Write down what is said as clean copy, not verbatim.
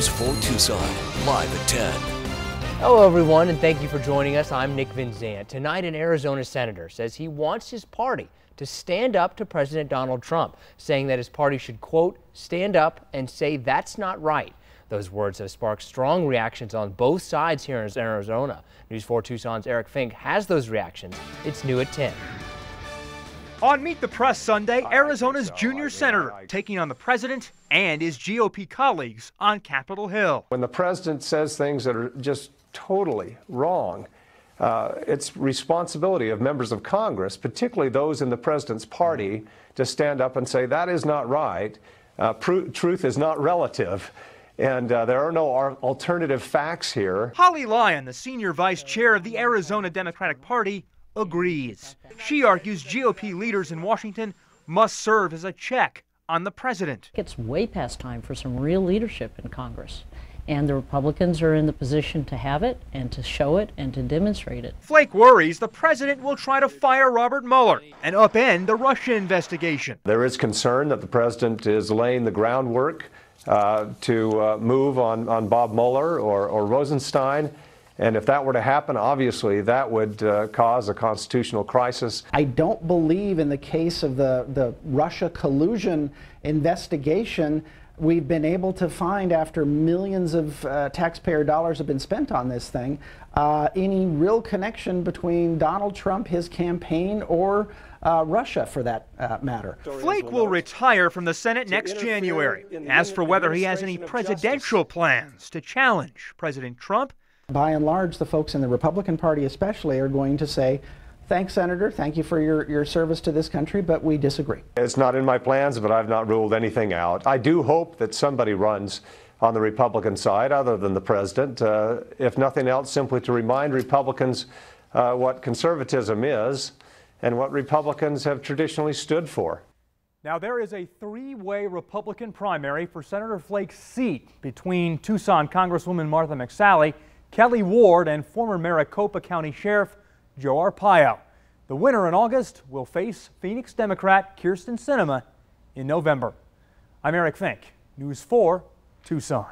News 4 Tucson, live at 10. Hello everyone, and thank you for joining us. I'm Nick Van Zandt. Tonight, an Arizona senator says he wants his party to stand up to President Donald Trump, saying that his party should, quote, stand up and say that's not right. Those words have sparked strong reactions on both sides here in Arizona. News 4 Tucson's Eric Fink has those reactions. It's new at 10. On Meet the Press Sunday, Arizona's junior senator taking on the president and his GOP colleagues on Capitol Hill. When the president says things that are just totally wrong, it's responsibility of members of Congress, particularly those in the president's party, to stand up and say that is not right. Truth is not relative. And there are no alternative facts here. Holly Lyon, the senior vice chair of the Arizona Democratic Party, agrees. She argues GOP leaders in Washington must serve as a check on the president. It's way past time for some real leadership in Congress. And the Republicans are in the position to have it and to show it and to demonstrate it. Flake worries the president will try to fire Robert Mueller and upend the Russia investigation. There is concern that the president is laying the groundwork to move on Bob Mueller or Rosenstein. And if that were to happen, obviously that would cause a constitutional crisis. I don't believe in the case of the Russia collusion investigation we've been able to find, after millions of taxpayer dollars have been spent on this thing, any real connection between Donald Trump, his campaign, or Russia, for that matter. Flake will retire from the Senate next January. As for whether he has any presidential plans to challenge President Trump, by and large, the folks in the Republican Party especially are going to say, thanks, Senator, thank you for your service to this country, but we disagree. It's not in my plans, but I've not ruled anything out. I do hope that somebody runs on the Republican side other than the president, if nothing else, simply to remind Republicans what conservatism is and what Republicans have traditionally stood for. Now, there is a three-way Republican primary for Senator Flake's seat between Tucson Congresswoman Martha McSally, Kelly Ward, and former Maricopa County Sheriff Joe Arpaio. The winner in August will face Phoenix Democrat Kyrsten Sinema in November. I'm Eric Fink, News 4 Tucson.